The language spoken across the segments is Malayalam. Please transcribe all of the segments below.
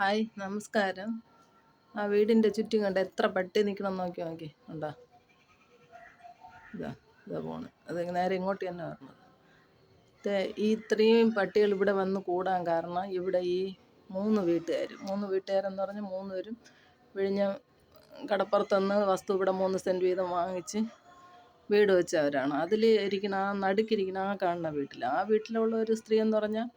ഹായ് നമസ്കാരം. ആ വീടിൻ്റെ ചുറ്റും കണ്ട എത്ര പട്ടി നിൽക്കണം നോക്കി നോക്കി ഉണ്ടോ. ഇതാ ഇതാ പോണ് അത് നേരെ ഇങ്ങോട്ട് തന്നെ പറഞ്ഞത്. ഈ ഇത്രയും പട്ടികൾ ഇവിടെ വന്ന് കൂടാൻ കാരണം ഇവിടെ ഈ മൂന്ന് വീട്ടുകാരെന്ന് പറഞ്ഞാൽ മൂന്നുപേരും വിഴിഞ്ഞ കടപ്പുറത്തുനിന്ന് വസ്തു ഇവിടെ 3 സെൻറ്റ് വീതം വാങ്ങിച്ച് വീട് വെച്ചവരാണ്. അതിൽ ഇരിക്കുന്ന നടുക്കിരിക്കുന്ന കാണുന്ന ആ വീട്ടിലുള്ള ഒരു സ്ത്രീ എന്ന് പറഞ്ഞാൽ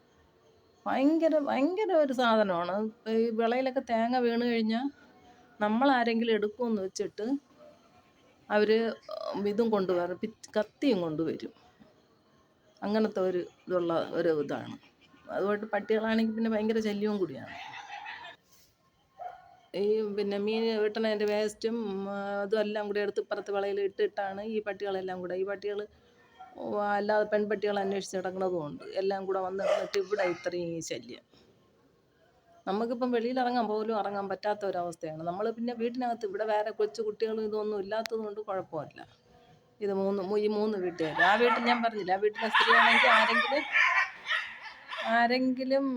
ഭയങ്കര ഭയങ്കര ഒരു സാധനമാണ്. ഈ വിളയിലൊക്കെ തേങ്ങ വീണ് കഴിഞ്ഞാൽ നമ്മളാരെങ്കിലും എടുക്കുമെന്ന് വെച്ചിട്ട് അവർ ഇതും കൊണ്ടുവരും, കത്തിയും കൊണ്ടുവരും. അങ്ങനത്തെ ഒരു ഇതാണ്. അതുകൊണ്ട് പട്ടികളാണെങ്കിൽ പിന്നെ ഭയങ്കര ശല്യവും കൂടിയാണ്. ഈ മീൻ വെട്ടണതിൻ്റെ വേസ്റ്റും അതും എല്ലാം കൂടി എടുത്ത് ഇപ്പുറത്ത് വിളയിൽ ഇട്ടിട്ടാണ് ഈ പട്ടികളെല്ലാം കൂടെ. ഈ പട്ടികൾ അല്ലാതെ പെൺപട്ടികൾ അന്വേഷിച്ച് നടക്കുന്നതുകൊണ്ട് എല്ലാം കൂടെ വന്ന് നിന്നിട്ട് ഇവിടെ ഇത്രയും ശല്യം. നമുക്കിപ്പം വെളിയിലിറങ്ങാൻ പോലും ഇറങ്ങാൻ പറ്റാത്ത ഒരവസ്ഥയാണ്. നമ്മൾ പിന്നെ വീട്ടിനകത്ത് ഇവിടെ വേറെ കൊച്ചു കുട്ടികളും ഇതൊന്നും ഇല്ലാത്തത് കൊണ്ട് കുഴപ്പമില്ല. ഈ മൂന്ന് വീട്ടുകാർ, ആ വീട്ടിൽ ഞാൻ പറഞ്ഞില്ല, ആ വീട്ടിലെ സ്ത്രീയാണെങ്കിൽ ആരെങ്കിലും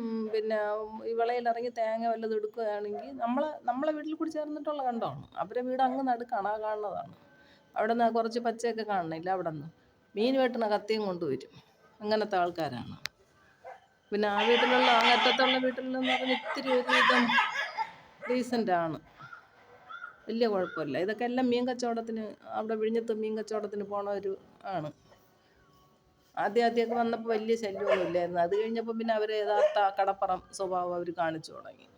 ഈ വിളയിലിറങ്ങി തേങ്ങ വല്ലതും എടുക്കുകയാണെങ്കിൽ നമ്മളെ വീട്ടിൽ കൂടി ചേർന്നിട്ടുള്ള കണ്ടമാണ്. അവരുടെ വീട് അങ്ങ് നടുക്കാണ്, ആ കാണുന്നതാണ്. അവിടെ നിന്ന് കുറച്ച് പച്ചയൊക്കെ കാണണില്ല, അവിടെ നിന്ന് മീൻ വെട്ടണ കത്തിയും കൊണ്ടുവരും. അങ്ങനത്തെ ആൾക്കാരാണ്. പിന്നെ ആ വീട്ടിലുള്ള അങ്ങറ്റത്തുള്ള വീട്ടിലെന്ന് പറഞ്ഞാൽ ഇത്തിരി ഒരുവിധം ഡീസൻ്റാണ്, വലിയ കുഴപ്പമില്ല. ഇതൊക്കെ എല്ലാം മീൻ കച്ചവടത്തിന്, അവിടെ വിഴിഞ്ഞത്ത് മീൻ കച്ചവടത്തിന് പോണവർ ആണ്. ആദ്യമൊക്കെ വന്നപ്പോൾ വലിയ ശല്യമൊന്നും ഇല്ലായിരുന്നു. അത് കഴിഞ്ഞപ്പോൾ പിന്നെ അവർ യഥാർത്ഥ കടപ്പുറം സ്വഭാവം അവർ കാണിച്ചു തുടങ്ങി.